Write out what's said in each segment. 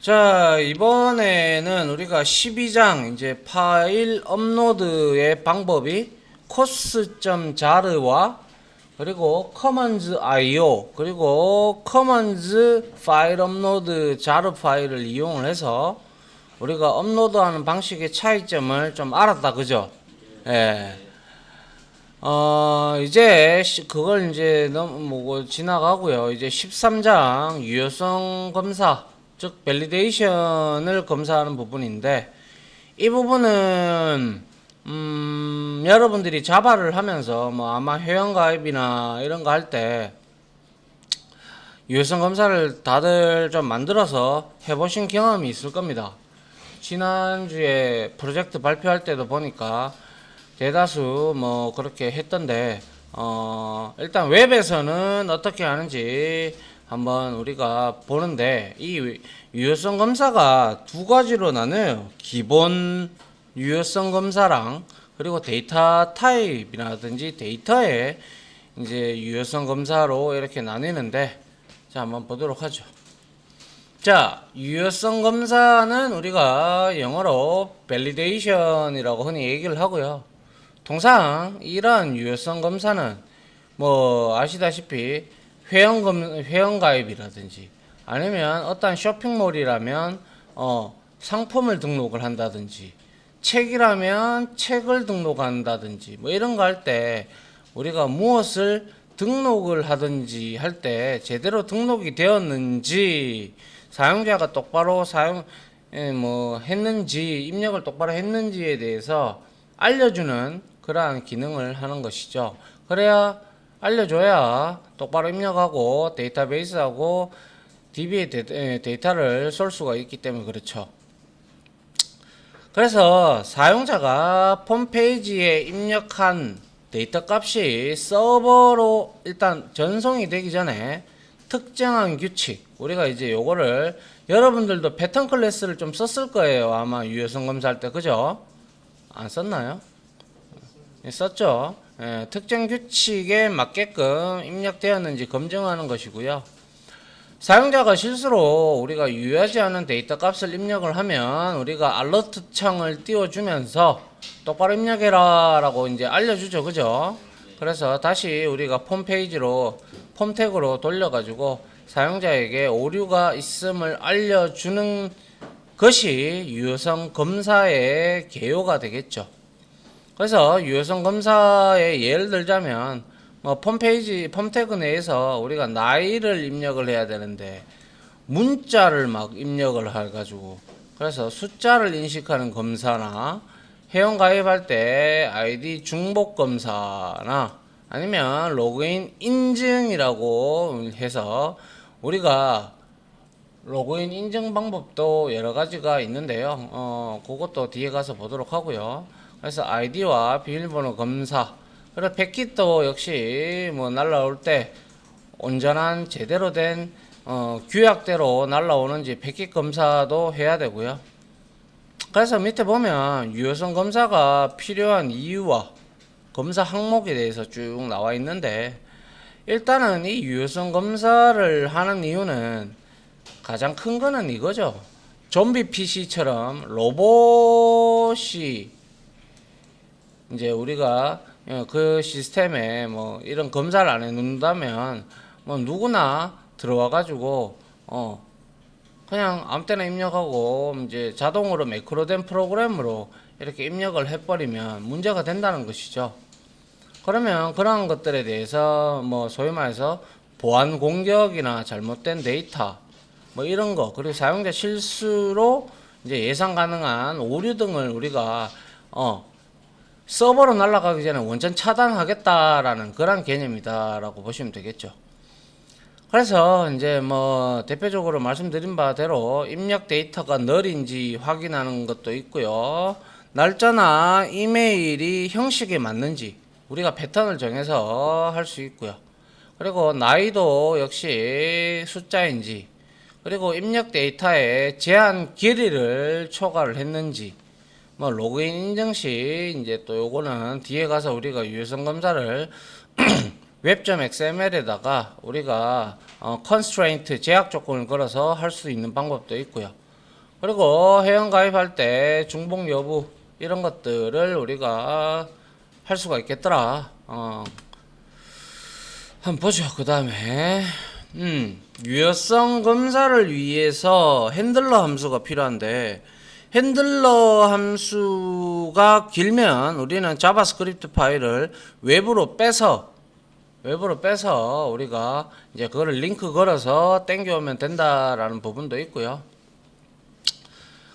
자, 이번에는 우리가 12장 이제 파일 업로드의 방법이 course.jar와 그리고 commons io 그리고 commons 파일 업로드 jar 파일을 이용을 해서 우리가 업로드하는 방식의 차이점을 좀 알았다, 그죠? 예. 이제 그걸 이제 너무 뭐 지나가고요. 이제 13장 유효성 검사, 즉 밸리데이션을 검사하는 부분인데 이 부분은 여러분들이 자바를 하면서 뭐 아마 회원가입이나 이런 거 할 때 유효성 검사를 다들 좀 만들어서 해보신 경험이 있을 겁니다. 지난주에 프로젝트 발표할 때도 보니까 대다수 뭐 그렇게 했던데 일단 웹에서는 어떻게 하는지 한번 우리가 보는데 이 유효성 검사가 두 가지로 나눠요. 기본 유효성 검사랑 그리고 데이터 타입이라든지 데이터의 이제 유효성 검사로 이렇게 나뉘는데 자 한번 보도록 하죠. 자, 유효성 검사는 우리가 영어로 validation이라고 흔히 얘기를 하고요. 통상 이러한 유효성 검사는 뭐 아시다시피 회원 가입이라든지 아니면 어떤 쇼핑몰이라면 상품을 등록을 한다든지 책이라면 책을 등록한다든지 뭐 이런 거 할 때 우리가 무엇을 등록을 하든지 할 때 제대로 등록이 되었는지 사용자가 똑바로 뭐 했는지 입력을 똑바로 했는지에 대해서 알려주는 그러한 기능을 하는 것이죠. 그래야 알려줘야 똑바로 입력하고 데이터베이스하고 DB의 데이터를 쏠 수가 있기 때문에 그렇죠. 그래서 사용자가 홈페이지에 입력한 데이터 값이 서버로 일단 전송이 되기 전에 특정한 규칙, 우리가 이제 요거를 여러분들도 패턴 클래스를 좀 썼을 거예요. 아마 유효성 검사할 때, 그죠? 안 썼나요? 썼죠. 특정 규칙에 맞게끔 입력되었는지 검증하는 것이고요. 사용자가 실수로 우리가 유효하지 않은 데이터 값을 입력을 하면 우리가 알러트 창을 띄워주면서 똑바로 입력해라 라고 이제 알려주죠, 그죠? 그래서 다시 우리가 홈페이지로 폼 태그로 돌려가지고 사용자에게 오류가 있음을 알려주는 것이 유효성 검사의 개요가 되겠죠. 그래서 유효성 검사의 예를 들자면 뭐 홈페이지 폼 태그 내에서 우리가 나이를 입력을 해야 되는데 문자를 막 입력을 해가지고 그래서 숫자를 인식하는 검사나 회원 가입할 때 아이디 중복 검사나 아니면 로그인 인증이라고 해서 우리가 로그인 인증 방법도 여러 가지가 있는데요. 그것도 뒤에 가서 보도록 하고요. 그래서 아이디와 비밀번호 검사, 그리고 패킷도 역시 뭐 날라올 때 온전한 제대로 된 규약대로 날라오는지 패킷 검사도 해야 되고요. 그래서 밑에 보면 유효성 검사가 필요한 이유와 검사 항목에 대해서 쭉 나와 있는데 일단은 이 유효성 검사를 하는 이유는 가장 큰 거는 이거죠. 좀비 PC처럼 로봇이 이제 우리가 그 시스템에 뭐 이런 검사를 안 해놓는다면 뭐 누구나 들어와 가지고 그냥 아무 때나 입력하고 이제 자동으로 매크로된 프로그램으로 이렇게 입력을 해버리면 문제가 된다는 것이죠. 그러면 그런 것들에 대해서 뭐 소위 말해서 보안 공격이나 잘못된 데이터 뭐 이런 거 그리고 사용자 실수로 이제 예상 가능한 오류 등을 우리가 서버로 날아가기 전에 원천 차단하겠다라는 그런 개념이다라고 보시면 되겠죠. 그래서 이제 뭐 대표적으로 말씀드린 바대로 입력 데이터가 널인지 확인하는 것도 있고요. 날짜나 이메일이 형식에 맞는지 우리가 패턴을 정해서 할 수 있고요. 그리고 나이도 역시 숫자인지 그리고 입력 데이터의 제한 길이를 초과를 했는지 뭐 로그인 인증 시 이제 또 요거는 뒤에 가서 우리가 유효성 검사를 웹.xml에다가 우리가 constraint 제약 조건을 걸어서 할 수 있는 방법도 있고요. 그리고 회원 가입할 때 중복 여부 이런 것들을 우리가 할 수가 있겠더라. 한번 보죠. 그 다음에 유효성 검사를 위해서 핸들러 함수가 필요한데, 핸들러 함수가 길면 우리는 자바스크립트 파일을 외부로 빼서 우리가 이제 그거를 링크 걸어서 땡겨오면 된다라는 부분도 있고요.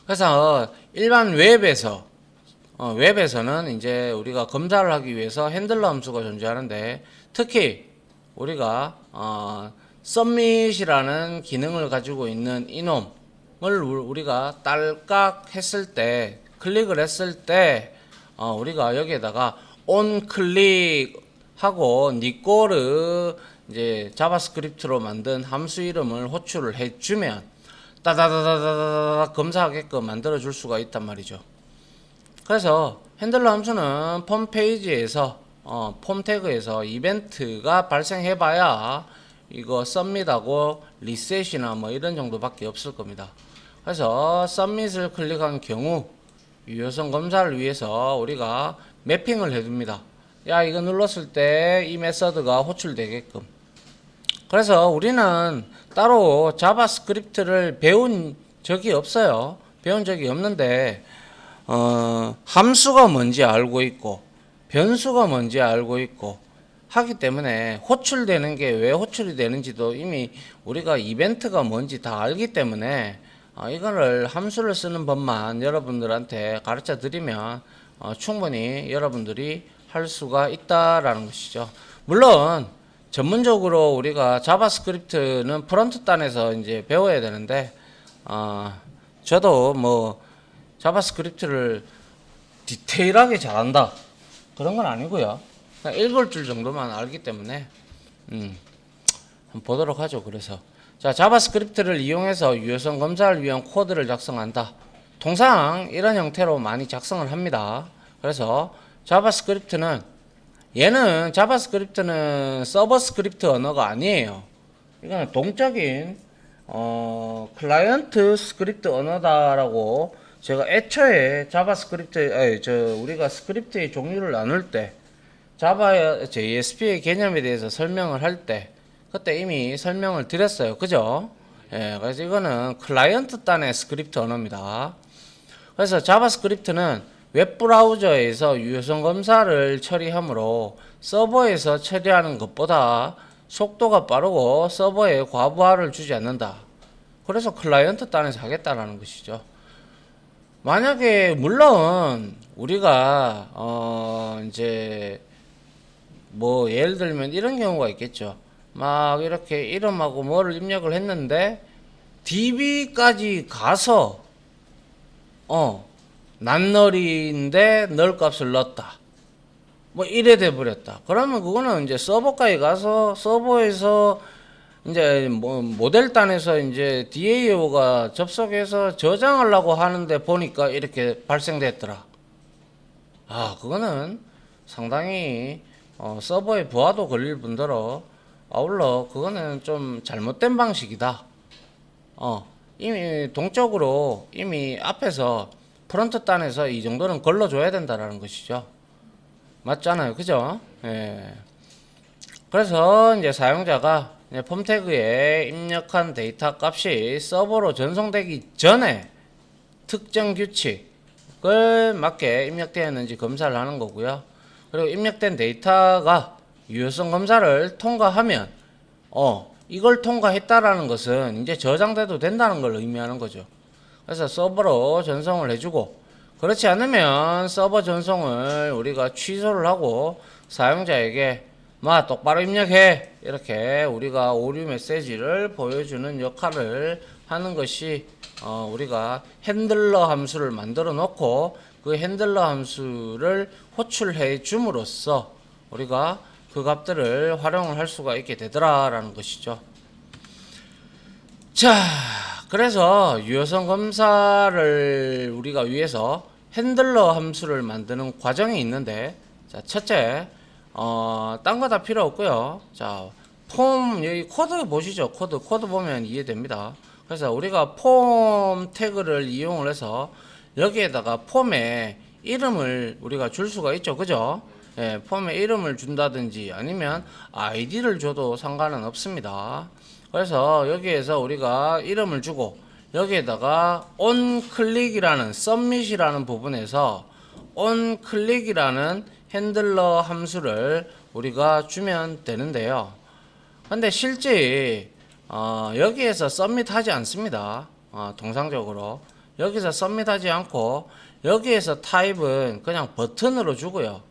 그래서 일반 웹에서는 이제 우리가 검사를 하기 위해서 핸들러 함수가 존재하는데, 특히 우리가 submit이라는 기능을 가지고 있는 이놈을 우리가 딸깍 했을 때, 클릭을 했을 때 우리가 여기에다가 on 클릭하고 니꼬르 이제 자바스크립트로 만든 함수 이름을 호출을 해주면 따다다다다다 검사하게끔 만들어 줄 수가 있단 말이죠. 그래서 핸들러 함수는 폼 페이지에서 폼 태그에서 이벤트가 발생해봐야 이거 submit하고 리셋이나 뭐 이런 정도밖에 없을 겁니다. 그래서 submit을 클릭한 경우 유효성 검사를 위해서 우리가 매핑을 해줍니다. 야, 이거 눌렀을 때 이 메서드가 호출되게끔. 그래서 우리는 따로 자바스크립트를 배운 적이 없어요. 배운 적이 없는데 함수가 뭔지 알고 있고 변수가 뭔지 알고 있고 하기 때문에 호출되는 게 왜 호출이 되는지도 이미 우리가 이벤트가 뭔지 다 알기 때문에 이거를 함수를 쓰는 법만 여러분들한테 가르쳐 드리면 충분히 여러분들이 할 수가 있다라는 것이죠. 물론 전문적으로 우리가 자바스크립트는 프론트 단에서 이제 배워야 되는데 저도 뭐 자바스크립트를 디테일하게 잘한다 그런 건 아니고요. 그냥 읽을 줄 정도만 알기 때문에 한번 보도록 하죠. 그래서 자, 자바스크립트를 이용해서 유효성 검사를 위한 코드를 작성한다. 통상 이런 형태로 많이 작성을 합니다. 그래서 자바스크립트는 서버 스크립트 언어가 아니에요. 이거는 동적인 클라이언트 스크립트 언어다라고 제가 애초에 우리가 스크립트의 종류를 나눌 때 자바 JSP의 개념에 대해서 설명을 할 때 그때 이미 설명을 드렸어요. 그죠? 예, 그래서 이거는 클라이언트 단의 스크립트 언어입니다. 그래서 자바스크립트는 웹브라우저에서 유효성 검사를 처리하므로 서버에서 처리하는 것보다 속도가 빠르고 서버에 과부하를 주지 않는다. 그래서 클라이언트 단에서 하겠다라는 것이죠. 만약에 물론 우리가 이제 뭐 예를 들면 이런 경우가 있겠죠. 막 이렇게 이름하고 뭐를 입력을 했는데 DB까지 가서 낱널인데 널 값을 넣었다. 뭐 이래 돼 버렸다. 그러면 그거는 이제 서버까지 가서 서버에서 이제 뭐 모델단에서 이제 DAO가 접속해서 저장하려고 하는데 보니까 이렇게 발생됐더라. 그거는 상당히 서버에 부하도 걸릴 뿐더러 아울러 그거는 좀 잘못된 방식이다. 이미 동적으로 이미 앞에서 프론트 단에서 이 정도는 걸러줘야 된다라는 것이죠. 맞잖아요. 그죠? 예. 그래서 이제 사용자가 폼 태그에 입력한 데이터 값이 서버로 전송되기 전에 특정 규칙을 맞게 입력되었는지 검사를 하는 거고요. 그리고 입력된 데이터가 유효성 검사를 통과하면 이걸 통과했다라는 것은 이제 저장돼도 된다는 걸 의미하는 거죠. 그래서 서버로 전송을 해주고, 그렇지 않으면 서버 전송을 우리가 취소를 하고 사용자에게 똑바로 입력해, 이렇게 우리가 오류 메시지를 보여주는 역할을 하는 것이 우리가 핸들러 함수를 만들어 놓고 그 핸들러 함수를 호출해 줌으로써 우리가 그 값들을 활용을 할 수가 있게 되더라라는 것이죠. 자, 그래서 유효성 검사를 우리가 위해서 핸들러 함수를 만드는 과정이 있는데, 자, 첫째, 딴 거 다 필요 없고요. 자, 여기 코드 보시죠. 코드 보면 이해됩니다. 그래서 우리가 폼 태그를 이용을 해서 여기에다가 폼에 이름을 우리가 줄 수가 있죠. 그죠? 예, 폼에 이름을 준다든지 아니면 아이디를 줘도 상관은 없습니다. 그래서 여기에서 우리가 이름을 주고 여기에다가 onClick이라는 submit이라는 부분에서 onClick이라는 핸들러 함수를 우리가 주면 되는데요. 근데 실제 여기에서 submit 하지 않습니다. 통상적으로 여기서 submit 하지 않고 여기에서 타입은 그냥 버튼으로 주고요.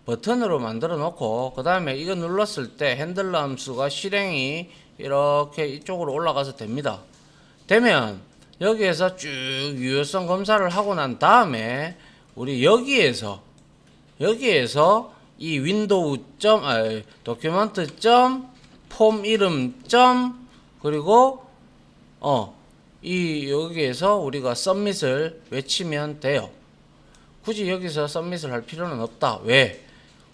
버튼으로 만들어 놓고 그 다음에 이거 눌렀을 때 핸들러 함수가 실행이 이렇게 이쪽으로 올라가서 됩니다. 되면 여기에서 쭉 유효성 검사를 하고 난 다음에 우리 여기에서 이 윈도우 도큐먼트 폼 이름 그리고 여기에서 우리가 submit을 외치면 돼요. 굳이 여기서 submit을 할 필요는 없다. 왜?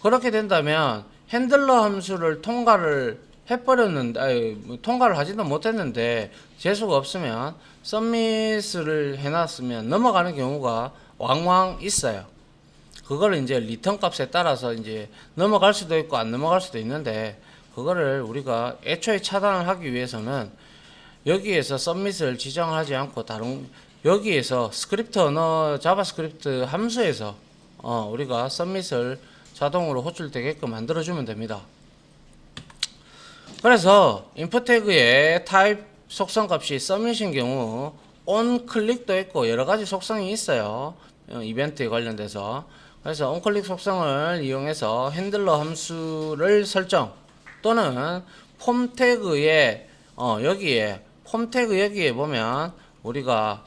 그렇게 된다면 핸들러 함수를 통과를 해버렸는데 통과를 하지도 못했는데 재수가 없으면 submit을 해놨으면 넘어가는 경우가 왕왕 있어요. 그거를 이제 리턴 값에 따라서 이제 넘어갈 수도 있고 안 넘어갈 수도 있는데 그거를 우리가 애초에 차단을 하기 위해서는 여기에서 submit을 지정하지 않고 다른 여기에서 스크립트 언어 자바스크립트 함수에서 우리가 submit을 자동으로 호출되게끔 만들어주면 됩니다. 그래서 input 태그의 타입 속성값이 submit인 경우 onClick도 있고 여러가지 속성이 있어요. 이벤트에 관련돼서. 그래서 onClick 속성을 이용해서 핸들러 함수를 설정 또는 폼 태그에 여기에 폼 태그 여기에 보면 우리가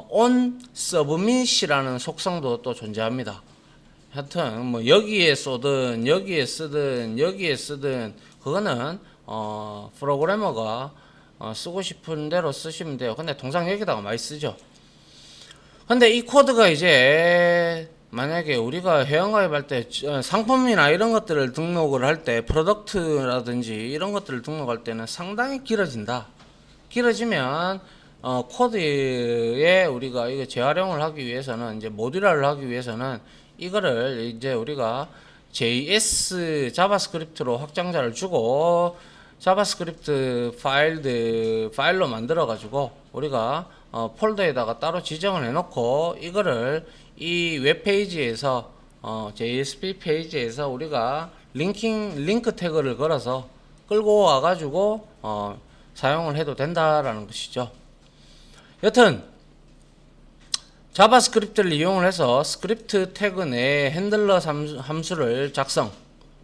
onSubmit이라는 속성도 또 존재합니다. 하여튼 뭐 여기에 쏘든 여기에 쓰든 여기에 쓰든 그거는 프로그래머가 쓰고 싶은 대로 쓰시면 돼요. 근데 통상 여기다가 많이 쓰죠. 근데 이 코드가 이제 만약에 우리가 회원가입할 때 상품이나 이런 것들을 등록을 할 때 프로덕트라든지 이런 것들을 등록할 때는 상당히 길어진다. 길어지면 코드에 우리가 이거 재활용을 하기 위해서는 이제 모듈화를 하기 위해서는 이거를 이제 우리가 JS 자바스크립트로 확장자를 주고 자바스크립트 파일로 만들어 가지고 우리가 폴더에다가 따로 지정을 해 놓고 이거를 이 웹페이지에서 JSP 페이지에서 우리가 링크 태그를 걸어서 끌고 와 가지고 사용을 해도 된다라는 것이죠. 여튼 자바스크립트를 이용을 해서 스크립트 태그 내에 핸들러 함수를 작성.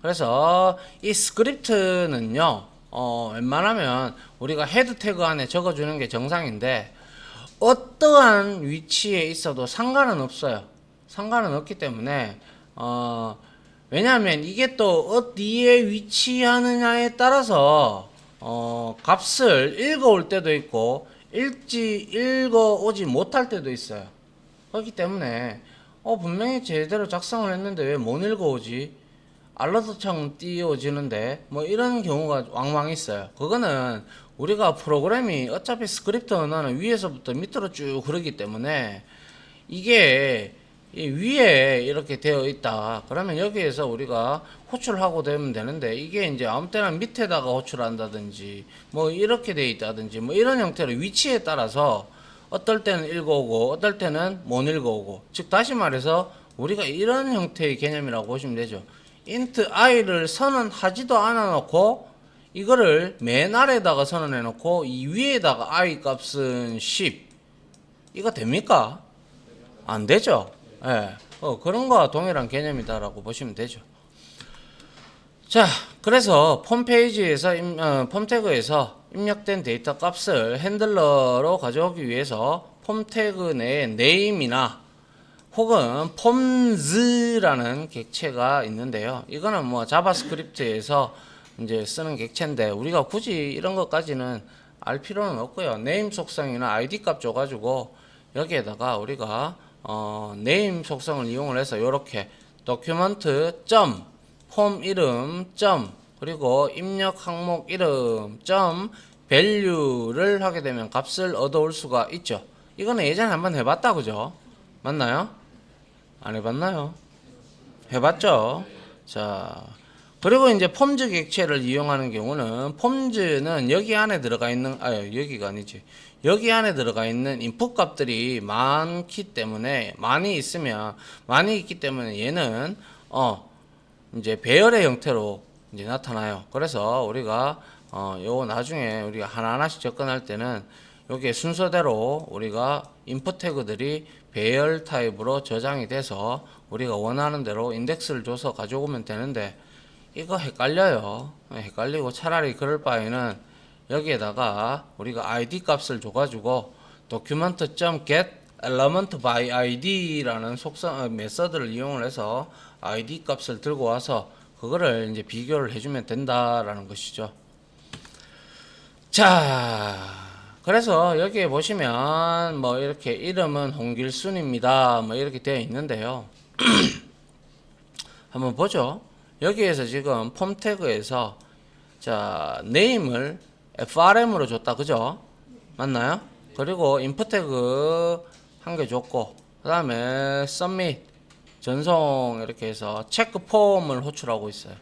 그래서 이 스크립트는요 웬만하면 우리가 헤드 태그 안에 적어주는 게 정상인데 어떠한 위치에 있어도 상관은 없어요. 상관은 없기 때문에 왜냐하면 이게 또 어디에 위치하느냐에 따라서 값을 읽어올 때도 있고 읽어오지 못할 때도 있어요. 그렇기 때문에 분명히 제대로 작성을 했는데 왜 못 읽어오지? 알러트창 띄워지는데 뭐 이런 경우가 왕왕 있어요. 그거는 우리가 프로그램이 어차피 스크립트 언어는 위에서부터 밑으로 쭉 흐르기 때문에 이게 위에 이렇게 되어 있다. 그러면 여기에서 우리가 호출하고 되면 되는데 이게 이제 아무 때나 밑에다가 호출한다든지 뭐 이렇게 되어 있다든지 뭐 이런 형태로 위치에 따라서 어떨 때는 읽어오고 어떨 때는 못 읽어오고 즉 다시 말해서 우리가 이런 형태의 개념이라고 보시면 되죠. int i를 선언하지도 않아 놓고 이거를 맨 아래에다가 선언해 놓고 이 위에다가 i 값은 10 이거 됩니까? 안 되죠. 예. 그런 거와 동일한 개념이다라고 보시면 되죠. 자, 그래서 폼 페이지에서 폼 태그에서 입력된 데이터 값을 핸들러로 가져오기 위해서 폼 태그 내에 name이나 혹은 폼즈라는 객체가 있는데요. 이거는 뭐 자바스크립트에서 이제 쓰는 객체인데 우리가 굳이 이런 것까지는 알 필요는 없고요. name 속성이나 id 값 줘가지고 여기에다가 우리가 name 속성을 이용을 해서 이렇게 document 폼 이름 그리고 입력 항목 이름 value를 하게 되면 값을 얻어올 수가 있죠. 이거는 예전에 한번 해봤다, 그죠? 맞나요? 안 해봤나요? 해봤죠? 자, 그리고 이제 폼즈 객체를 이용하는 경우는 폼즈는 여기 안에 들어가 있는, 여기가 아니지. 여기 안에 들어가 있는 인풋 값들이 많기 때문에, 많이 있기 때문에 얘는, 이제 배열의 형태로 이제 나타나요. 그래서 우리가, 요거 나중에 우리가 하나하나씩 접근할 때는 여기에 순서대로 우리가 인풋 태그들이 배열 타입으로 저장이 돼서 우리가 원하는 대로 인덱스를 줘서 가져오면 되는데, 이거 헷갈려요. 헷갈리고 차라리 그럴 바에는 여기에다가 우리가 id 값을 줘가지고 document.get element by id라는 속성 메서드를 이용을 해서 id 값을 들고 와서 그거를 이제 비교를 해주면 된다라는 것이죠. 자, 그래서 여기에 보시면 뭐 이렇게 이름은 홍길순입니다. 뭐 이렇게 되어 있는데요. 한번 보죠. 여기에서 지금 폼 태그에서 자, 네임을 frm으로 줬다. 그죠? 맞나요? 그리고 인풋 태그 한 개 줬고 그다음에 submit 전송 이렇게 해서 체크 폼을 호출하고 있어요.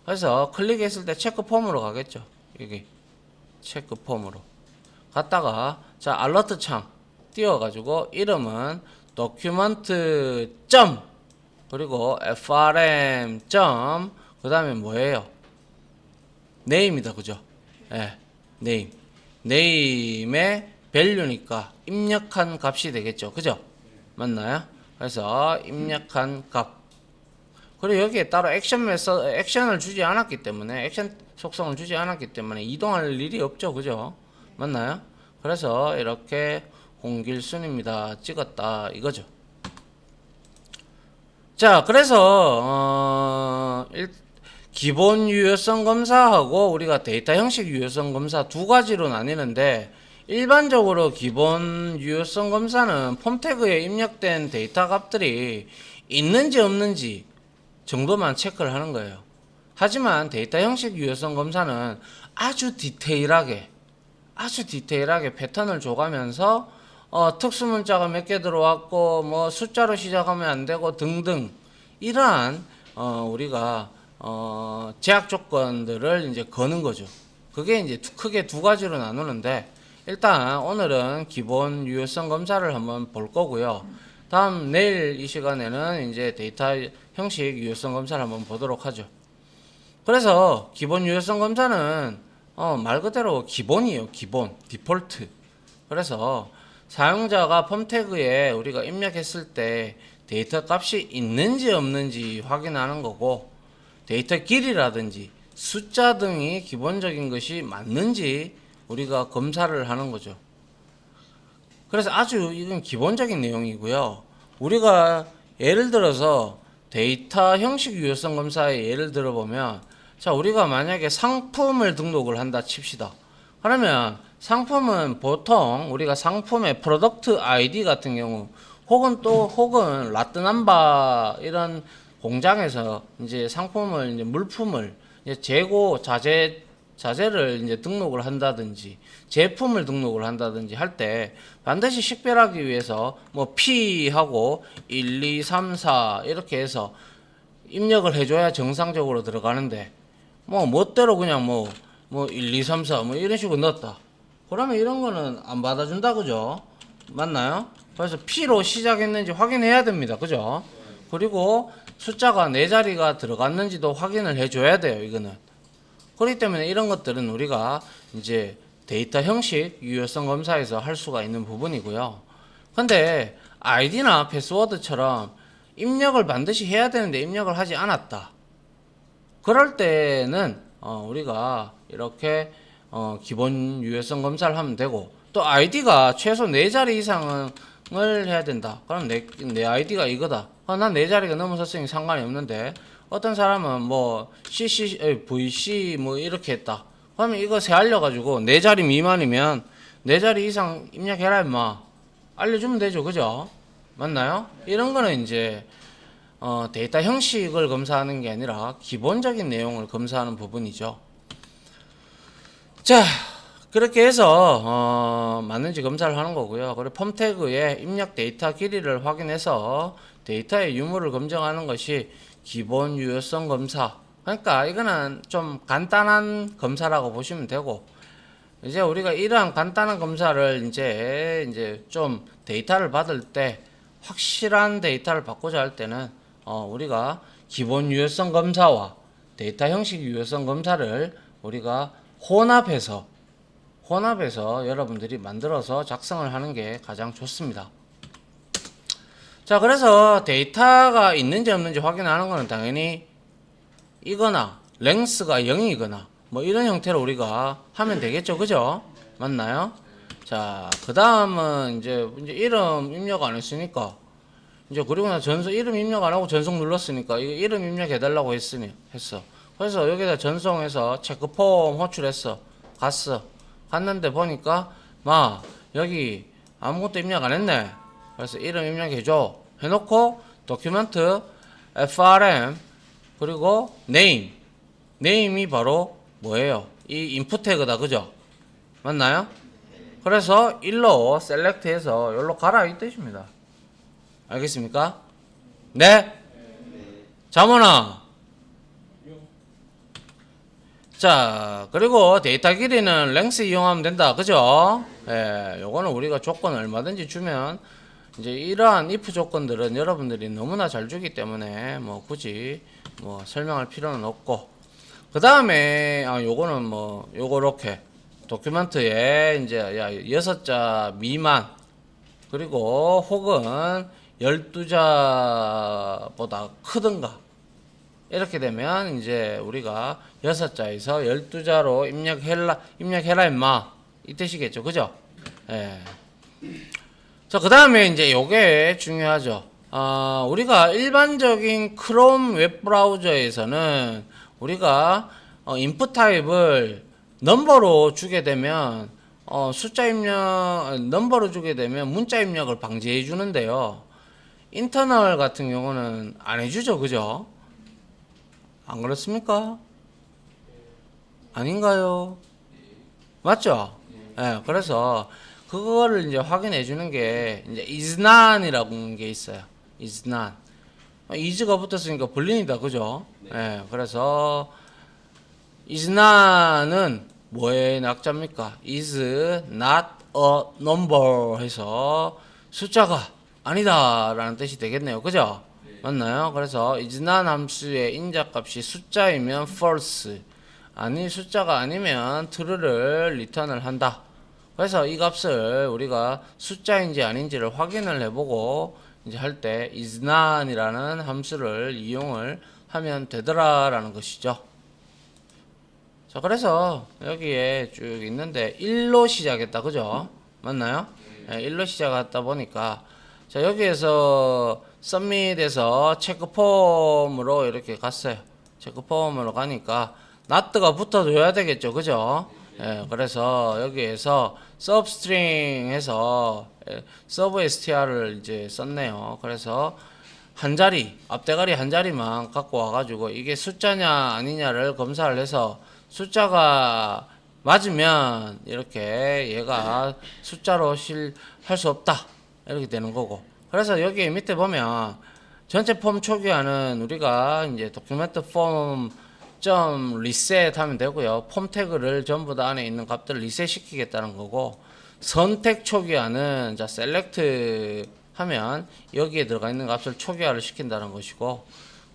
그래서 클릭했을 때 체크 폼으로 가겠죠. 여기 체크 폼으로 갔다가 자, 알러트 창 띄워 가지고 이름은 document 점 그리고 frm 점 그다음에 뭐예요? name이다. 그죠? 예. name. name의 value니까 입력한 값이 되겠죠. 그죠? 맞나요? 그래서 입력한 값. 그리고 여기에 따로 액션을 주지 않았기 때문에 액션 속성을 주지 않았기 때문에 이동할 일이 없죠. 그죠? 맞나요? 그래서 이렇게 홍길순입니다. 찍었다 이거죠. 자, 그래서 기본 유효성 검사하고 우리가 데이터 형식 유효성 검사 두 가지로 나뉘는데 일반적으로 기본 유효성 검사는 폼 태그에 입력된 데이터 값들이 있는지 없는지 정도만 체크를 하는 거예요. 하지만 데이터 형식 유효성 검사는 아주 디테일하게 패턴을 줘가면서 특수 문자가 몇 개 들어왔고 뭐 숫자로 시작하면 안 되고 등등 이러한 우리가 제약 조건들을 이제 거는 거죠. 그게 이제 크게 두 가지로 나누는데 일단 오늘은 기본 유효성 검사를 한번 볼 거고요. 다음 내일 이 시간에는 이제 데이터 형식 유효성 검사를 한번 보도록 하죠. 그래서 기본 유효성 검사는 말 그대로 기본이에요. 기본, 디폴트. 그래서 사용자가 폼 태그에 우리가 입력했을 때 데이터 값이 있는지 없는지 확인하는 거고 데이터 길이라든지 숫자 등이 기본적인 것이 맞는지 우리가 검사를 하는 거죠. 그래서 아주 이건 기본적인 내용이고요. 우리가 예를 들어서 데이터 형식 유효성 검사의 예를 들어보면 자, 우리가 만약에 상품을 등록을 한다 칩시다. 그러면 상품은 보통 우리가 상품의 프로덕트 아이디 같은 경우 혹은 라트 넘버 이런 공장에서 이제 상품을 이제 물품을 이제 재고 자재를 이제 등록을 한다든지 제품을 등록을 한다든지 할 때 반드시 식별하기 위해서 뭐 P하고 1, 2, 3, 4 이렇게 해서 입력을 해줘야 정상적으로 들어가는데 뭐 멋대로 그냥 뭐 1, 2, 3, 4 뭐 이런 식으로 넣었다. 그러면 이런 거는 안 받아준다. 그죠? 맞나요? 그래서 P로 시작했는지 확인해야 됩니다. 그죠? 그리고 숫자가 4자리가 들어갔는지도 확인을 해줘야 돼요. 이거는. 그렇기 때문에 이런 것들은 우리가 이제 데이터 형식 유효성 검사에서 할 수가 있는 부분이고요. 근데 아이디나 패스워드처럼 입력을 반드시 해야 되는데 입력을 하지 않았다. 그럴 때는 우리가 이렇게 기본 유효성 검사를 하면 되고 또 아이디가 최소 4자리 이상을 해야 된다. 그럼 내 아이디가 이거다. 난 4자리가 넘어섰으니 상관이 없는데 어떤 사람은 뭐 VC 뭐 이렇게 했다. 그러면 이거 세알려가지고 4자리 미만이면 4자리 이상 입력해라 임마. 알려주면 되죠. 그죠? 맞나요? 이런 거는 이제 데이터 형식을 검사하는 게 아니라 기본적인 내용을 검사하는 부분이죠. 자, 그렇게 해서 맞는지 검사를 하는 거고요. 그리고 펌 태그의 입력 데이터 길이를 확인해서 데이터의 유무를 검증하는 것이 기본 유효성 검사. 그러니까 이거는 좀 간단한 검사라고 보시면 되고, 이제 우리가 이러한 간단한 검사를 이제 좀 데이터를 받을 때 확실한 데이터를 받고자 할 때는 우리가 기본 유효성 검사와 데이터 형식 유효성 검사를 우리가 혼합해서 여러분들이 만들어서 작성을 하는 게 가장 좋습니다. 자, 그래서 데이터가 있는지 없는지 확인하는 거는 당연히 이거나 랭스가 0이거나 뭐 이런 형태로 우리가 하면 되겠죠. 그죠? 맞나요? 자, 그 다음은 이제 이름 입력 안 했으니까 이제 그리고 나 이름 입력 안 하고 전송 눌렀으니까 이거 이름 입력해달라고 했어. 그래서 여기다 전송해서 체크폼 호출했어. 갔는데 보니까 여기 아무것도 입력 안 했네. 그래서 이름 입력해줘 해놓고 도큐멘트 frm 그리고 네임이 바로 뭐예요? 이 인풋 태그다. 그죠? 맞나요? 그래서 일로 셀렉트해서 여기로 가라 이 뜻입니다. 알겠습니까? 네? 자모나. 자, 그리고 데이터 길이는 랭스 이용하면 된다. 그죠? 예, 요거는 우리가 조건 얼마든지 주면 이제 이러한 if 조건들은 여러분들이 너무나 잘 주기 때문에 뭐 굳이 뭐 설명할 필요는 없고, 그 다음에 요거는 뭐 요렇게 도큐멘트에 이제 6자 미만 그리고 혹은 12자보다 크든가 이렇게 되면 이제 우리가 6자에서 12자로 입력해라 임마 이 뜻이겠죠. 그죠? 예. 자, 그 다음에 이제 요게 중요하죠. 우리가 일반적인 크롬 웹브라우저에서는 우리가 인풋 타입을 넘버로 주게 되면 숫자 입력 넘버로 주게 되면 문자 입력을 방지해 주는데요. 인터널 같은 경우는 안 해주죠. 그죠? 안 그렇습니까? 아닌가요? 맞죠? 예, 그래서 그거를 이제 확인해 주는 게 이제 is none이라는 게 있어요. is none. is가 붙었으니까 불린이다. 그죠? 예, 그래서 is none은 뭐의 낙자입니까? is not a number 해서 숫자가 아니다 라는 뜻이 되겠네요. 그죠? 맞나요? 그래서 is not 함수의 인자값이 숫자이면 false, 아니 숫자가 아니면 true를 리턴을 한다. 그래서 이 값을 우리가 숫자인지 아닌지를 확인을 해보고 이제 할 때 is none이라는 함수를 이용을 하면 되더라라는 것이죠. 자, 그래서 여기에 쭉 있는데 1로 시작했다. 그죠? 맞나요? 네, 1로 시작했다 보니까 자, 여기에서 submit에서 체크폼으로 이렇게 갔어요. 체크폼으로 가니까 not가 붙어줘야 되겠죠. 그죠? 예, 그래서 여기에서 substring해서 substr를 이제 썼네요. 그래서 한 자리, 앞대가리 한 자리만 갖고 와가지고 이게 숫자냐 아니냐를 검사를 해서 숫자가 맞으면 이렇게 얘가 숫자로 할 수 없다 이렇게 되는 거고, 그래서 여기 밑에 보면 전체 폼 초기화는 우리가 이제 도큐멘트 폼 점 리셋 하면 되고요. 폼 태그를 전부 다 안에 있는 값들을 리셋 시키겠다는 거고, 선택 초기화는 자 셀렉트 하면 여기에 들어가 있는 값을 초기화를 시킨다는 것이고,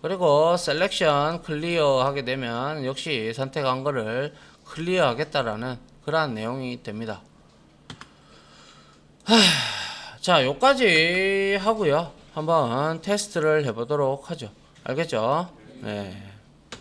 그리고 셀렉션 클리어 하게 되면 역시 선택한 거를 클리어 하겠다라는 그러한 내용이 됩니다. 자, 요까지 하고요. 한번 테스트를 해보도록 하죠. 알겠죠? 네.